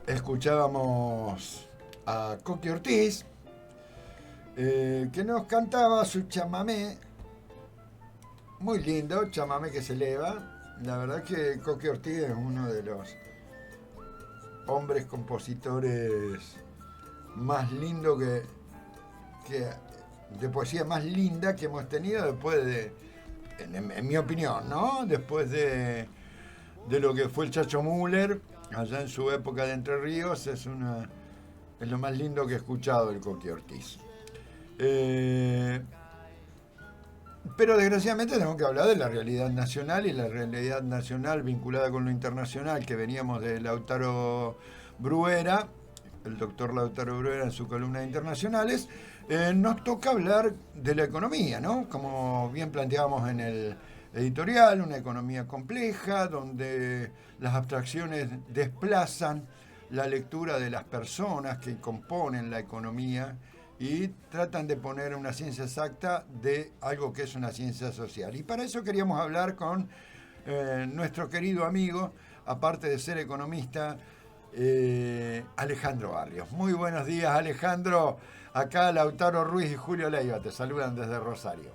escuchábamos a Coqui Ortiz, que nos cantaba su chamamé, muy lindo, chamamé que se eleva. La verdad que Coqui Ortiz es uno de los hombres compositores más lindos que de poesía más linda que hemos tenido después de, en mi opinión, ¿no? Después de lo que fue el Chacho Müller, allá en su época de Entre Ríos, es lo más lindo que he escuchado el Coqui Ortiz. Pero desgraciadamente tenemos que hablar de la realidad nacional y la realidad nacional vinculada con lo internacional que veníamos de Lautaro Bruera, el doctor Lautaro Bruera en su columna de internacionales. Nos toca hablar de la economía, ¿no? Como bien planteábamos en el editorial, una economía compleja donde las abstracciones desplazan la lectura de las personas que componen la economía y tratan de poner una ciencia exacta de algo que es una ciencia social. Y para eso queríamos hablar con nuestro querido amigo, aparte de ser economista, Alejandro Barrios. Muy buenos días, Alejandro. Acá Lautaro Ruiz y Julio Leiva te saludan desde Rosario.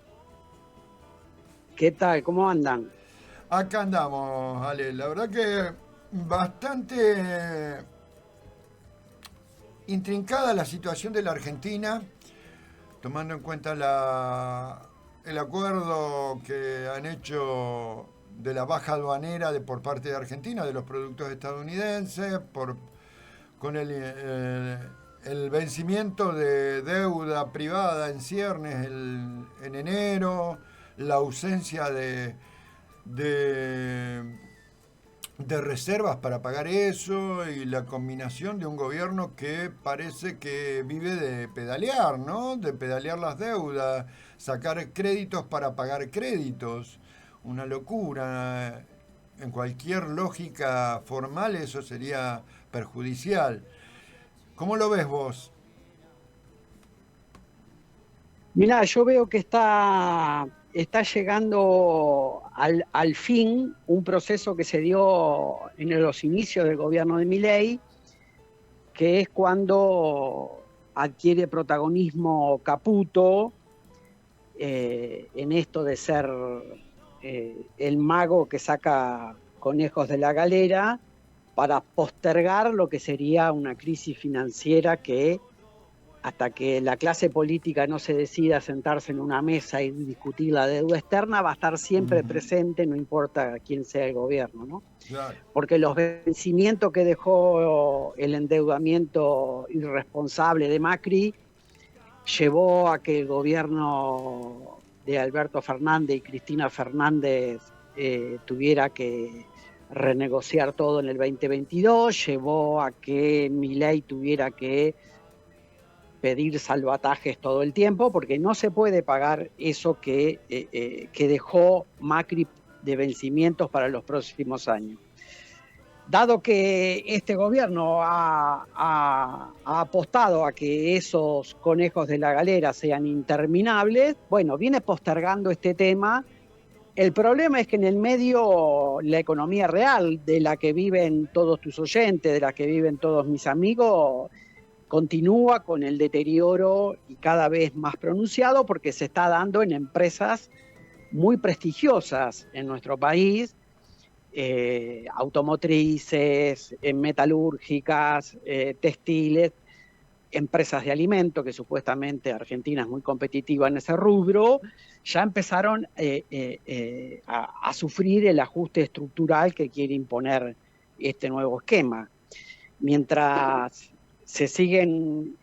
¿Qué tal? ¿Cómo andan? Acá andamos, Ale. La verdad que bastante intrincada la situación de la Argentina, tomando en cuenta el acuerdo que han hecho de la baja aduanera por parte de Argentina de los productos estadounidenses, con el vencimiento de deuda privada en ciernes en enero, la ausencia de de reservas para pagar eso y la combinación de un gobierno que parece que vive de pedalear, ¿no? De pedalear las deudas, sacar créditos para pagar créditos. Una locura. En cualquier lógica formal eso sería perjudicial. ¿Cómo lo ves vos? Mirá, yo veo que está llegando al fin un proceso que se dio en los inicios del gobierno de Milei, que es cuando adquiere protagonismo Caputo en esto de ser el mago que saca conejos de la galera para postergar lo que sería una crisis financiera que hasta que la clase política no se decida a sentarse en una mesa y discutir la deuda externa, va a estar siempre presente, no importa quién sea el gobierno, ¿no? Claro. Porque los vencimientos que dejó el endeudamiento irresponsable de Macri llevó a que el gobierno de Alberto Fernández y Cristina Fernández tuviera que renegociar todo en el 2022, llevó a que Milei tuviera que pedir salvatajes todo el tiempo, porque no se puede pagar eso que dejó Macri de vencimientos para los próximos años. Dado que este gobierno ha apostado a que esos conejos de la galera sean interminables, bueno, viene postergando este tema. El problema es que en el medio la economía real, de la que viven todos tus oyentes, de la que viven todos mis amigos, continúa con el deterioro y cada vez más pronunciado porque se está dando en empresas muy prestigiosas en nuestro país, automotrices, metalúrgicas, textiles, empresas de alimentos, que supuestamente Argentina es muy competitiva en ese rubro, ya empezaron a sufrir el ajuste estructural que quiere imponer este nuevo esquema. Mientras se siguen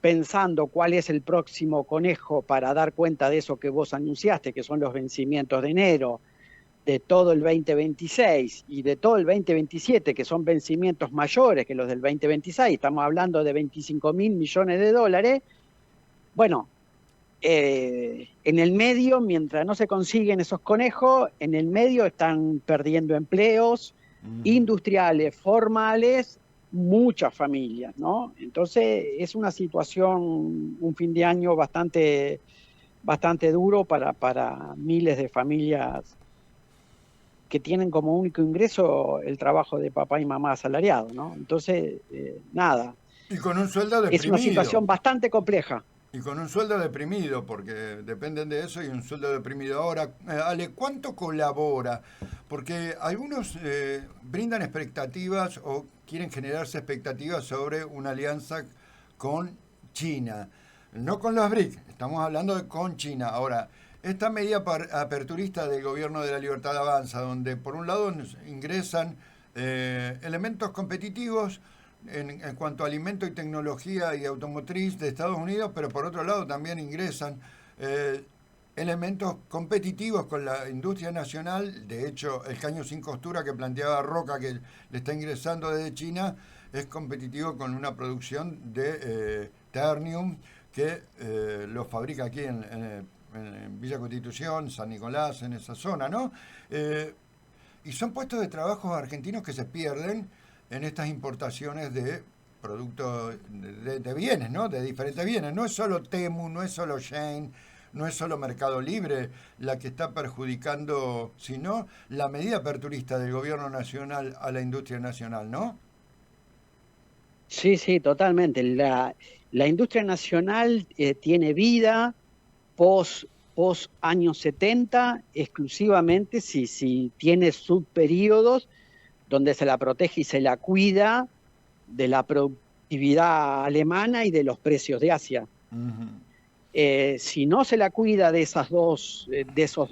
pensando cuál es el próximo conejo para dar cuenta de eso que vos anunciaste, que son los vencimientos de enero, de todo el 2026 y de todo el 2027, que son vencimientos mayores que los del 2026, estamos hablando de 25.000 millones de dólares, bueno, en el medio, mientras no se consiguen esos conejos, en el medio están perdiendo empleos industriales, formales, muchas familias, ¿no? Entonces es una situación, un fin de año bastante duro para miles de familias que tienen como único ingreso el trabajo de papá y mamá asalariado, ¿no? Entonces, nada, Y con un sueldo es una deprimido. situación bastante compleja. Y con un sueldo deprimido, porque dependen de eso y un sueldo deprimido. Ahora, Ale, ¿cuánto colabora? Porque algunos brindan expectativas o quieren generarse expectativas sobre una alianza con China. No con los BRIC, estamos hablando de con China. Ahora, esta medida aperturista del gobierno de la Libertad Avanza, donde por un lado ingresan elementos competitivos en cuanto a alimento y tecnología y automotriz de Estados Unidos, pero por otro lado también ingresan eh, elementos competitivos con la industria nacional. De hecho, el caño sin costura que planteaba Roca, que le está ingresando desde China, es competitivo con una producción de Ternium que lo fabrica aquí en Villa Constitución, San Nicolás, en esa zona, ¿no? Eh, y son puestos de trabajo argentinos que se pierden en estas importaciones de productos, de bienes, ¿no? De diferentes bienes. No es solo Temu, no es solo Shein, no es solo Mercado Libre la que está perjudicando, sino la medida aperturista del gobierno nacional a la industria nacional, ¿no? Sí, sí, totalmente. La industria nacional tiene vida post, post años 70 exclusivamente si tiene subperiodos donde se la protege y se la cuida de la productividad alemana y de los precios de Asia. Ujú. Si no se la cuida de esas dos, de esos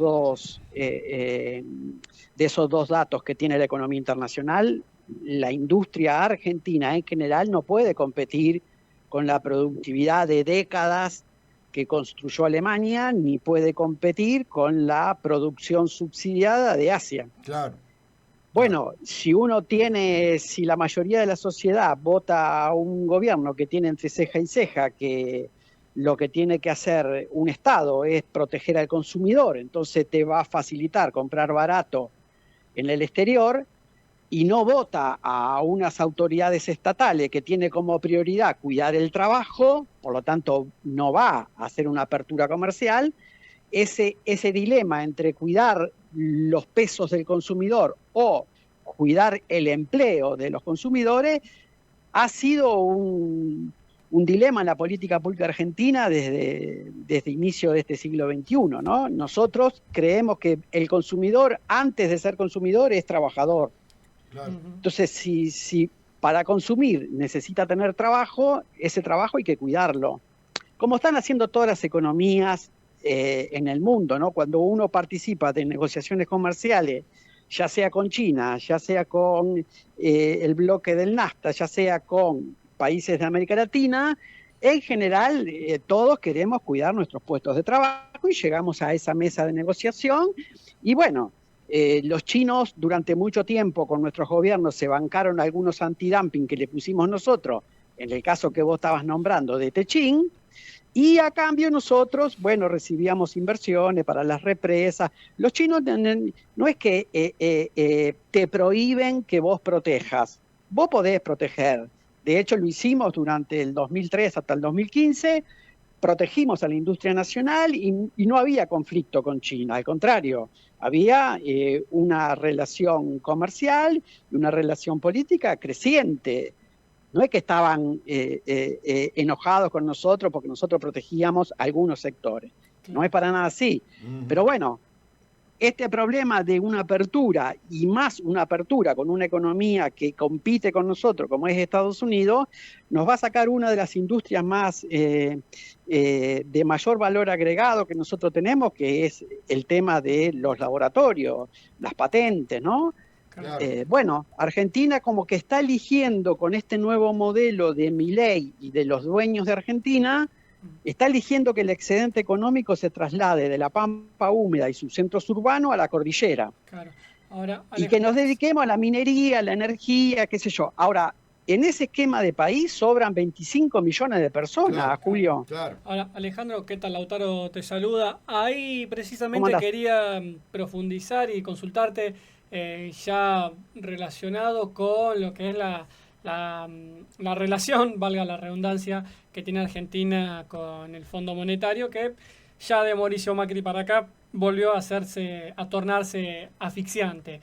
dos datos que tiene la economía internacional, la industria argentina en general no puede competir con la productividad de décadas que construyó Alemania, ni puede competir con la producción subsidiada de Asia. Claro, claro. Bueno, si la mayoría de la sociedad vota a un gobierno que tiene entre ceja y ceja que lo que tiene que hacer un Estado es proteger al consumidor, entonces te va a facilitar comprar barato en el exterior y no vota a unas autoridades estatales que tiene como prioridad cuidar el trabajo, por lo tanto no va a hacer una apertura comercial, ese dilema entre cuidar los pesos del consumidor o cuidar el empleo de los consumidores ha sido un dilema en la política pública argentina desde inicio de este siglo XXI, ¿no? Nosotros creemos que el consumidor, antes de ser consumidor, es trabajador. Claro. Entonces, si para consumir necesita tener trabajo, ese trabajo hay que cuidarlo. Como están haciendo todas las economías en el mundo, ¿no? Cuando uno participa de negociaciones comerciales, ya sea con China, ya sea con el bloque del NAFTA, ya sea con países de América Latina, en general todos queremos cuidar nuestros puestos de trabajo y llegamos a esa mesa de negociación y bueno, los chinos durante mucho tiempo con nuestros gobiernos se bancaron algunos antidumping que le pusimos nosotros, en el caso que vos estabas nombrando de Techín, y a cambio nosotros, bueno, recibíamos inversiones para las represas. Los chinos no es que te prohíben que vos protejas, vos podés proteger. De hecho, lo hicimos durante el 2003 hasta el 2015, protegimos a la industria nacional y no había conflicto con China, al contrario, había una relación comercial y una relación política creciente. No es que estaban enojados con nosotros porque nosotros protegíamos algunos sectores. No es para nada así. Pero bueno, este problema de una apertura y más una apertura con una economía que compite con nosotros, como es Estados Unidos, nos va a sacar una de las industrias más de mayor valor agregado que nosotros tenemos, que es el tema de los laboratorios, las patentes, ¿no? Claro. Bueno, Argentina como que está eligiendo con este nuevo modelo de Milei y de los dueños de Argentina, está eligiendo que el excedente económico se traslade de la pampa húmeda y sus centros urbanos a la cordillera. Claro. Ahora, Y que nos dediquemos a la minería, a la energía, qué sé yo. Ahora, en ese esquema de país sobran 25 millones de personas, Claro. Julio. Claro. Ahora, Alejandro, ¿qué tal? Lautaro te saluda. Ahí ¿Cómo precisamente andás? quería profundizar y consultarte ya relacionado con lo que es la relación, valga la redundancia, que tiene Argentina con el Fondo Monetario, que ya de Mauricio Macri para acá volvió a tornarse asfixiante.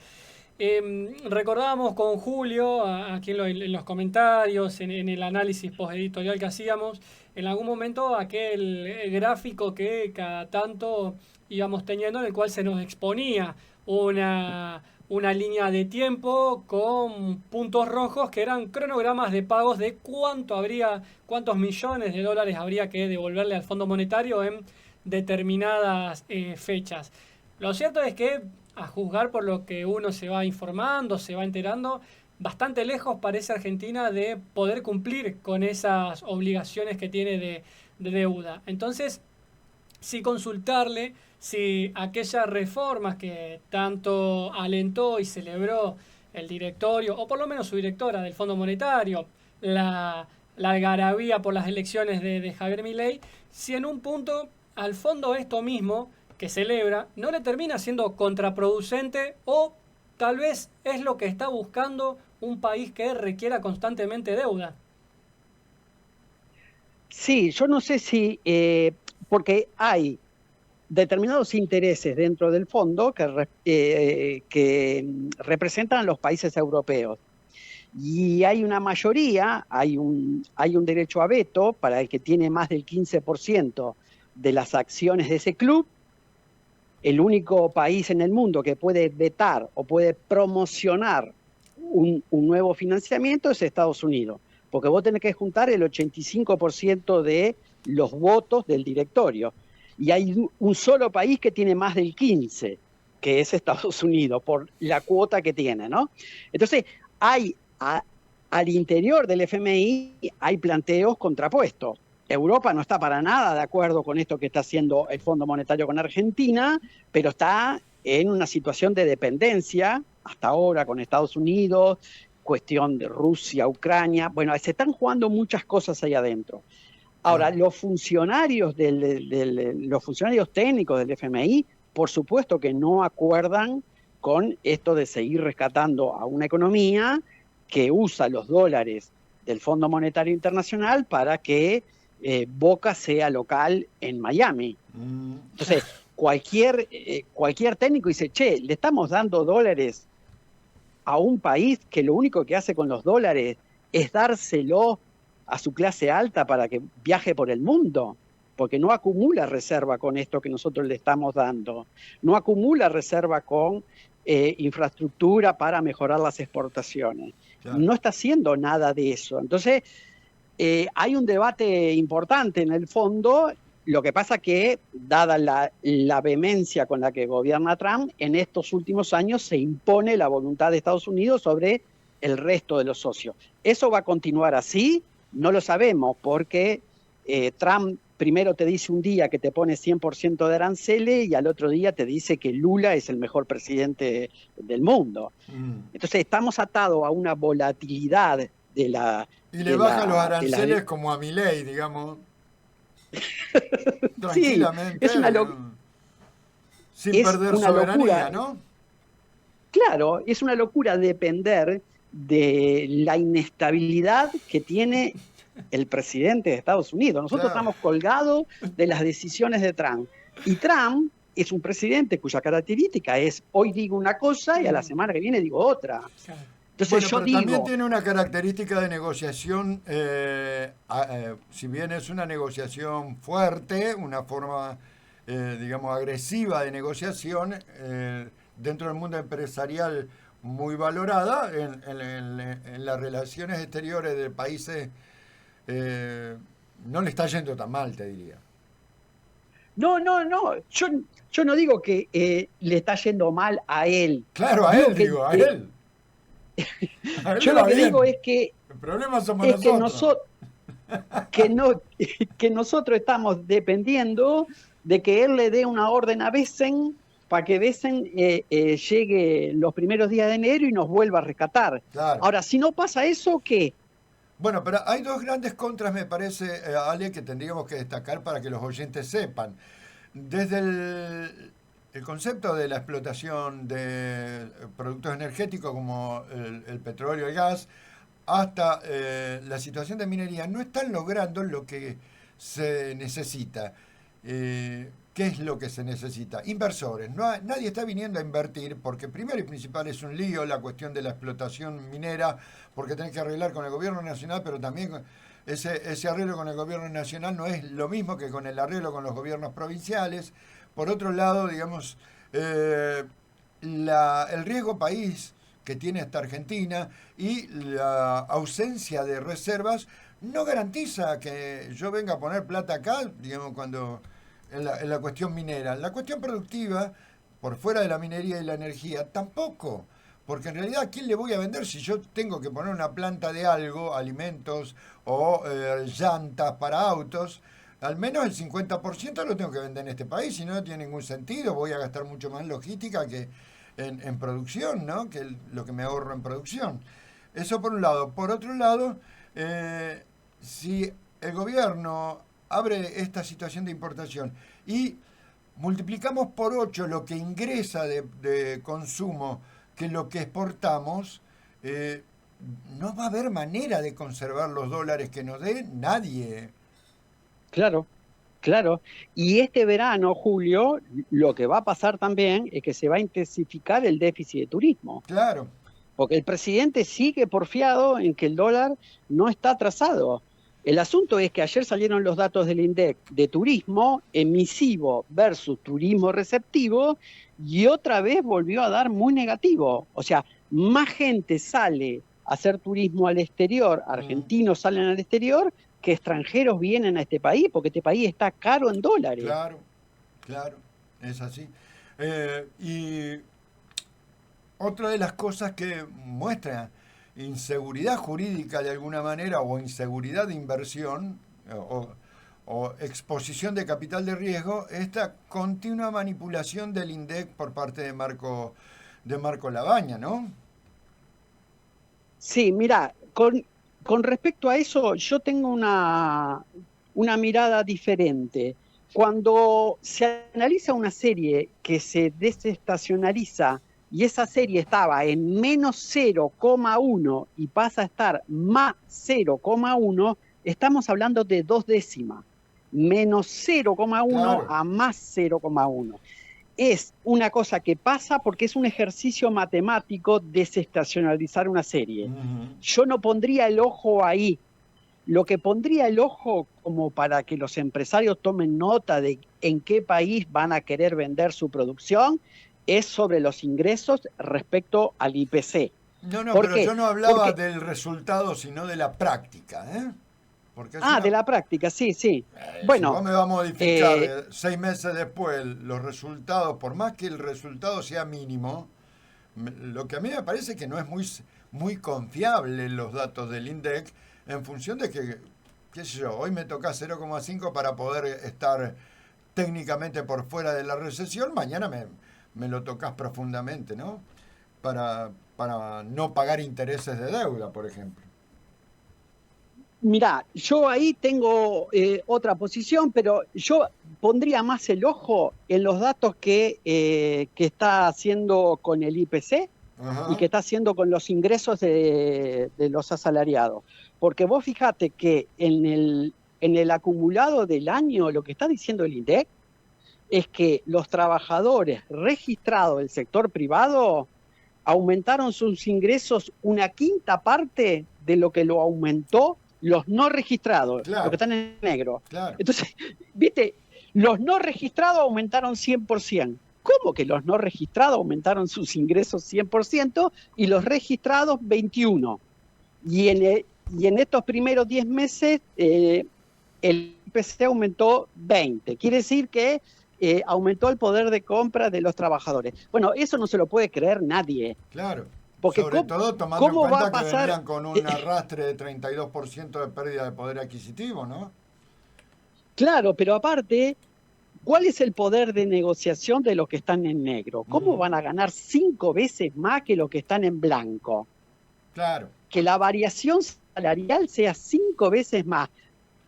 Recordábamos con Julio, aquí en los comentarios, en el análisis posteditorial que hacíamos, en algún momento aquel gráfico que cada tanto íbamos teniendo, en el cual se nos exponía una línea de tiempo con puntos rojos que eran cronogramas de pagos de cuántos millones de dólares habría que devolverle al Fondo Monetario en determinadas fechas. Lo cierto es que, a juzgar por lo que uno se va informando, se va enterando, bastante lejos parece Argentina de poder cumplir con esas obligaciones que tiene de deuda. Entonces, sí consultarle si aquellas reformas que tanto alentó y celebró el directorio, o por lo menos su directora del Fondo Monetario, la algarabía por las elecciones de Javier Milei, si en un punto, al fondo esto mismo que celebra, no le termina siendo contraproducente, o tal vez es lo que está buscando un país que requiera constantemente deuda. Sí, yo no sé si, porque hay determinados intereses dentro del fondo que representan a los países europeos. Y hay una mayoría, hay un derecho a veto para el que tiene más del 15% de las acciones de ese club. El único país en el mundo que puede vetar o puede promocionar un nuevo financiamiento es Estados Unidos, porque vos tenés que juntar el 85% de los votos del directorio. Y hay un solo país que tiene más del 15%, que es Estados Unidos, por la cuota que tiene, ¿no? Entonces, al interior del FMI hay planteos contrapuestos. Europa no está para nada de acuerdo con esto que está haciendo el Fondo Monetario con Argentina, pero está en una situación de dependencia, hasta ahora con Estados Unidos, cuestión de Rusia, Ucrania. Bueno, se están jugando muchas cosas ahí adentro. Ahora, los funcionarios los funcionarios técnicos del FMI, por supuesto que no acuerdan con esto de seguir rescatando a una economía que usa los dólares del Fondo Monetario Internacional para que Boca sea local en Miami. Entonces, cualquier técnico dice, che, le estamos dando dólares a un país que lo único que hace con los dólares es dárselo a su clase alta para que viaje por el mundo, porque no acumula reserva con esto que nosotros le estamos dando, no acumula reserva con infraestructura para mejorar las exportaciones. Claro. No está haciendo nada de eso. Entonces, hay un debate importante en el fondo. Lo que pasa que, dada la vehemencia con la que gobierna Trump, en estos últimos años se impone la voluntad de Estados Unidos sobre el resto de los socios. ¿Eso va a continuar así? No lo sabemos, porque Trump primero te dice un día que te pone 100% de aranceles y al otro día te dice que Lula es el mejor presidente del mundo. Entonces estamos atados a una volatilidad de la... Y le baja los aranceles como a Milei, digamos. Tranquilamente. Sí, es una sin perder soberanía, locura, ¿no? Claro, es una locura depender de la inestabilidad que tiene el presidente de Estados Unidos. Nosotros estamos colgados de las decisiones de Trump. Y Trump es un presidente cuya característica es hoy digo una cosa y a la semana que viene digo otra. Entonces yo digo, también tiene una característica de negociación, si bien es una negociación fuerte, una forma, digamos, agresiva de negociación, dentro del mundo empresarial muy valorada, en las relaciones exteriores de países no le está yendo tan mal, te diría. No. Yo no digo que le está yendo mal a él. Claro, a él, digo, a él. Yo lo que digo es que el problema somos nosotros. Que nosotros estamos dependiendo de que él le dé una orden a Besen para que Besen llegue los primeros días de enero y nos vuelva a rescatar. Claro. Ahora, si no pasa eso, ¿qué? Bueno, pero hay dos grandes contras, me parece, Ale, que tendríamos que destacar para que los oyentes sepan. Desde el concepto de la explotación de productos energéticos como el petróleo y el gas, hasta la situación de minería, no están logrando lo que se necesita. ¿qué es lo que se necesita? Inversores. Nadie está viniendo a invertir porque primero y principal es un lío la cuestión de la explotación minera, porque tenés que arreglar con el gobierno nacional, pero también ese arreglo con el gobierno nacional no es lo mismo que con el arreglo con los gobiernos provinciales. Por otro lado, digamos, el riesgo país que tiene esta Argentina y la ausencia de reservas no garantiza que yo venga a poner plata acá, digamos, cuando en la cuestión minera. La cuestión productiva, por fuera de la minería y la energía, tampoco. Porque en realidad, ¿a quién le voy a vender si yo tengo que poner una planta de algo, alimentos o llantas para autos? Al menos el 50% lo tengo que vender en este país, si no, no tiene ningún sentido. Voy a gastar mucho más en logística que en producción, ¿no? Que lo que me ahorro en producción. Eso por un lado. Por otro lado, si el gobierno abre esta situación de importación y multiplicamos por 8 lo que ingresa de consumo que lo que exportamos, no va a haber manera de conservar los dólares que nos dé nadie. Claro, claro. Y este verano, Julio, lo que va a pasar también es que se va a intensificar el déficit de turismo. Claro. Porque el presidente sigue porfiado en que el dólar no está atrasado. El asunto es que ayer salieron los datos del INDEC de turismo emisivo versus turismo receptivo y otra vez volvió a dar muy negativo. O sea, más gente sale a hacer turismo al exterior, argentinos salen al exterior, que extranjeros vienen a este país, porque este país está caro en dólares. Claro, claro, es así. Y otra de las cosas que muestra inseguridad jurídica de alguna manera o inseguridad de inversión o exposición de capital de riesgo, esta continua manipulación del INDEC por parte de Marco Labaña, ¿no? Sí, mira, con respecto a eso yo tengo una mirada diferente. Cuando se analiza una serie que se desestacionaliza y esa serie estaba en menos 0,1 y pasa a estar más 0,1, estamos hablando de 2 décimas. Menos 0,1 Claro. a más 0,1. Es una cosa que pasa porque es un ejercicio matemático desestacionalizar una serie. Yo no pondría el ojo ahí. Lo que pondría el ojo como para que los empresarios tomen nota de en qué país van a querer vender su producción es sobre los ingresos respecto al IPC. No, ¿Por pero qué? yo no hablaba Porque, del resultado, sino de la práctica, ¿eh? Porque de la práctica, sí, sí. si Bueno, vos me vas a modificar 6 meses después los resultados, por más que el resultado sea mínimo, lo que a mí me parece que no es muy confiable los datos del INDEC en función de que, qué sé yo, hoy me toca 0,5 para poder estar técnicamente por fuera de la recesión, mañana me lo tocas profundamente, ¿no? Para no pagar intereses de deuda, por ejemplo. mirá, yo ahí tengo otra posición, pero yo pondría más el ojo en los datos que está haciendo con el IPC y que está haciendo con los ingresos de los asalariados. Porque vos fijate que en el acumulado del año, lo que está diciendo el INDEC es que los trabajadores registrados del sector privado aumentaron sus ingresos una quinta parte de lo que lo aumentó los no registrados, Claro. los que están en negro. Claro. Entonces, viste, los no registrados aumentaron 100%. ¿Cómo que los no registrados aumentaron sus ingresos 100% y los registrados 21%? Y en estos primeros 10 meses el IPC aumentó 20%. Quiere decir que aumentó el poder de compra de los trabajadores. Bueno, eso no se lo puede creer nadie. Claro. Porque sobre todo tomando en ¿cómo va cuenta a que pasar? venían con un arrastre de 32% de pérdida de poder adquisitivo, ¿no? Claro, pero aparte, ¿cuál es el poder de negociación de los que están en negro? ¿Cómo van a ganar 5 veces más que los que están en blanco? Claro. Que la variación salarial sea 5 veces más.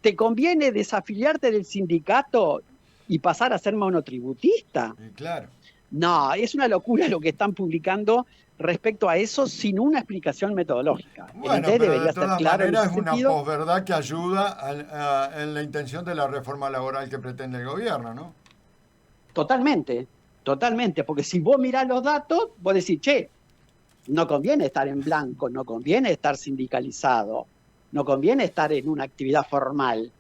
¿Te conviene desafiliarte del sindicato y pasar a ser monotributista? Claro. No, es una locura lo que están publicando respecto a eso sin una explicación metodológica. Bueno, pero de todas maneras es una posverdad que ayuda en la intención de la reforma laboral que pretende el gobierno, ¿no? Totalmente, totalmente, porque si vos mirás los datos, vos decís, che, no conviene estar en blanco, no conviene estar sindicalizado, no conviene estar en una actividad formal.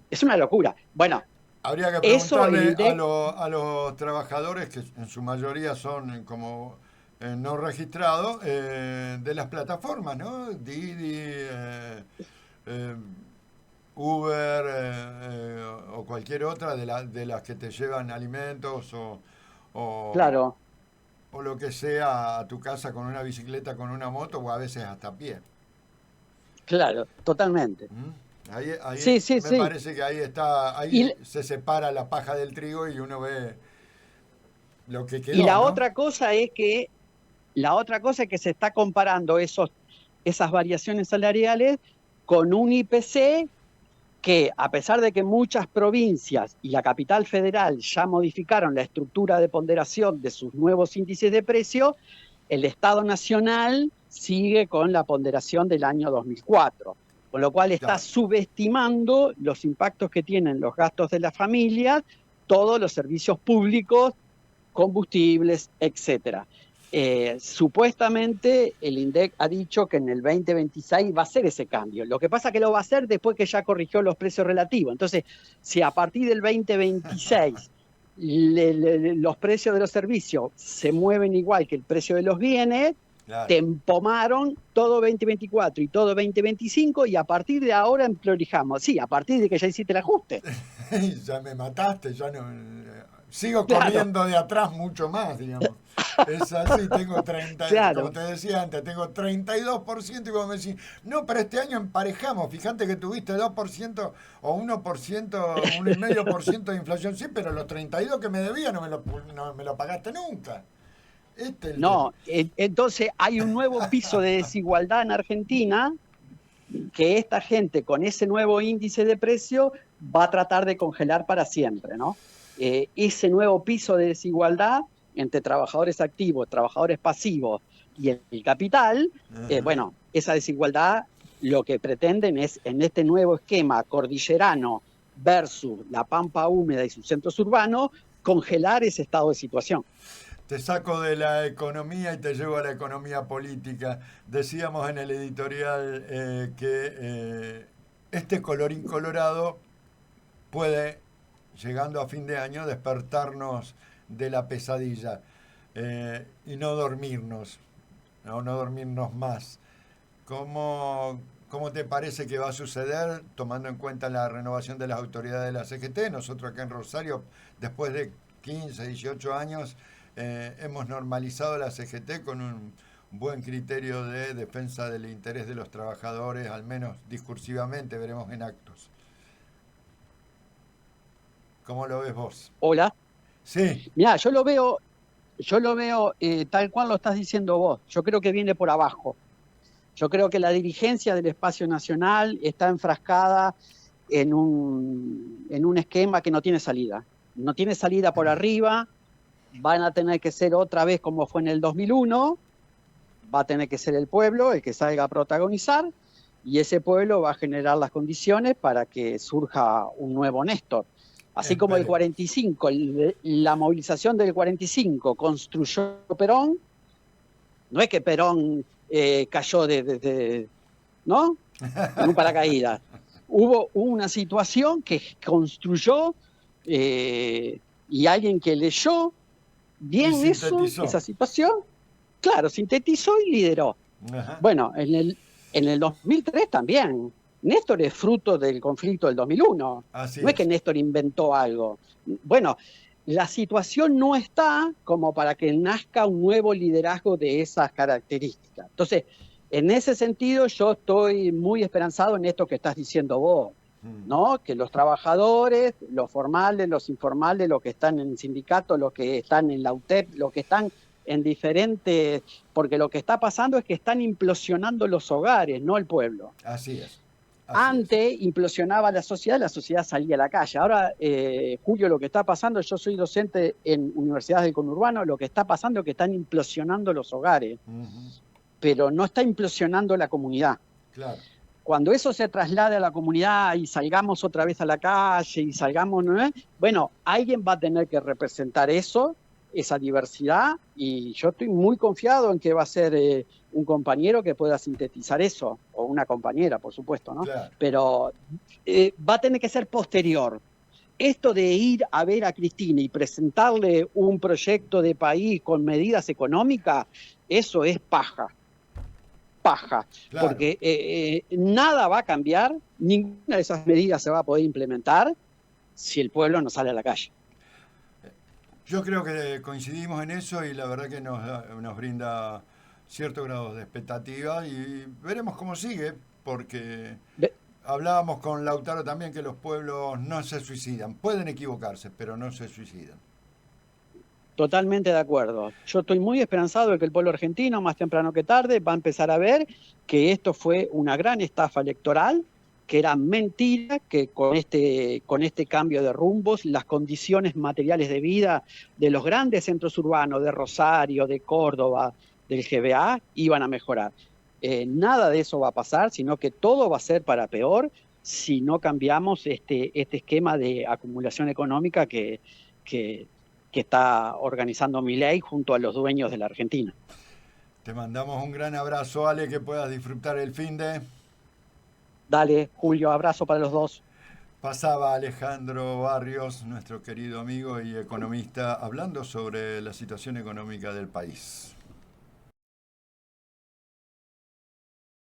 Es una locura. Bueno, habría que eso el preguntarle INDEC, a los trabajadores, que en su mayoría son como no registrados, de las plataformas, ¿no? Didi, eh, Uber o cualquier otra de las que te llevan alimentos o, claro, o lo que sea a tu casa con una bicicleta, con una moto o a veces hasta a pie. claro, totalmente. Ahí Sí, sí, me sí. parece que ahí está, ahí Y, se separa la paja del trigo y uno ve lo que y quedó, ¿no? la otra cosa es que se está comparando esas variaciones salariales con un IPC que, a pesar de que muchas provincias y la capital federal ya modificaron la estructura de ponderación de sus nuevos índices de precio, el Estado Nacional sigue con la ponderación del año 2004, con lo cual está Claro. subestimando los impactos que tienen los gastos de las familias, todos los servicios públicos, combustibles, etcétera. Supuestamente el INDEC ha dicho que en el 2026 va a hacer ese cambio. Lo que pasa es que lo va a hacer después que ya corrigió los precios relativos. Entonces, si a partir del 2026 los precios de los servicios se mueven igual que el precio de los bienes, Claro. te empomaron todo 2024 y todo 2025 y a partir de ahora emprolijamos. Sí, a partir de que ya hiciste el ajuste. Ya me mataste, ya no. Sigo Claro, corriendo de atrás mucho más, digamos. Es así, tengo 30, como claro. te decía antes, tengo 32% y vos me decís, no, pero este año emparejamos, fíjate que tuviste 2% o 1%, 1,5% de inflación, sí, pero los 32 que me debía no me lo pagaste nunca. Este es el tema. No, entonces hay un nuevo piso de desigualdad en Argentina que esta gente con ese nuevo índice de precio va a tratar de congelar para siempre, ¿no? Ese nuevo piso de desigualdad entre trabajadores activos, trabajadores pasivos y el capital, Ajá. bueno, esa desigualdad lo que pretenden es en este nuevo esquema cordillerano versus la pampa húmeda y sus centros urbanos, congelar ese estado de situación. Te saco de la economía y te llevo a la economía política. Decíamos en el editorial que este colorín colorado puede, llegando a fin de año, despertarnos de la pesadilla y no dormirnos, no dormirnos más. ¿Cómo te parece que va a suceder tomando en cuenta la renovación de las autoridades de la CGT? Nosotros acá en Rosario, después de 15, 18 años, hemos normalizado la CGT con un buen criterio de defensa del interés de los trabajadores, al menos discursivamente, veremos en actos. ¿Cómo lo ves vos? Hola. Sí. Mirá, yo lo veo tal cual lo estás diciendo vos. Yo creo que viene por abajo. Yo creo que la dirigencia del Espacio Nacional está enfrascada en un esquema que no tiene salida. No tiene salida por arriba, van a tener que ser otra vez como fue en el 2001, va a tener que ser el pueblo el que salga a protagonizar, y ese pueblo va a generar las condiciones para que surja un nuevo Néstor. Así como el Esperemos. 45, la movilización del 45 construyó Perón, no es que Perón cayó ¿no? En un paracaídas. Hubo una situación que construyó y alguien que leyó Y bien sintetizó. esa situación, claro, sintetizó y lideró. Ajá. Bueno, en el 2003 también. Néstor es fruto del conflicto del 2001. Así No es que es. Néstor inventó algo. Bueno, la situación no está como para que nazca un nuevo liderazgo de esas características. Entonces, en ese sentido, yo estoy muy esperanzado en esto que estás diciendo vos, ¿no? Que los trabajadores, los formales, los informales, los que están en sindicatos, los que están en la UTEP, los que están en diferentes, porque lo que está pasando es que están implosionando los hogares, no el pueblo. Así es. Así es. Antes implosionaba la sociedad salía a la calle. Ahora, Julio, lo que está pasando, yo soy docente en universidades del conurbano, lo que está pasando es que están implosionando los hogares, Ujú. pero no está implosionando la comunidad. Claro. Cuando eso se traslade a la comunidad y salgamos otra vez a la calle y salgamos, ¿no? Bueno, alguien va a tener que representar eso, esa diversidad, y yo estoy muy confiado en que va a ser un compañero que pueda sintetizar eso, o una compañera, por supuesto, ¿no? Claro. Pero va a tener que ser posterior. Esto de ir a ver a Cristina y presentarle un proyecto de país con medidas económicas, eso es paja. Paja, Claro. porque nada va a cambiar, ninguna de esas medidas se va a poder implementar si el pueblo no sale a la calle. Yo creo que coincidimos en eso y la verdad que nos brinda cierto grado de expectativa y veremos cómo sigue, porque hablábamos con Lautaro también que los pueblos no se suicidan, pueden equivocarse, pero no se suicidan. Totalmente de acuerdo. Yo estoy muy esperanzado de que el pueblo argentino, más temprano que tarde, va a empezar a ver que esto fue una gran estafa electoral, que era mentira, que con este cambio de rumbos, las condiciones materiales de vida de los grandes centros urbanos, de Rosario, de Córdoba, del GBA, iban a mejorar. Nada de eso va a pasar, sino que todo va a ser para peor si no cambiamos este esquema de acumulación económica que está organizando Milei junto a los dueños de la Argentina. Te mandamos un gran abrazo, Ale, que puedas disfrutar el finde. Dale, Julio, abrazo para los dos. Pasaba Alejandro Barrios, nuestro querido amigo y economista, hablando sobre la situación económica del país.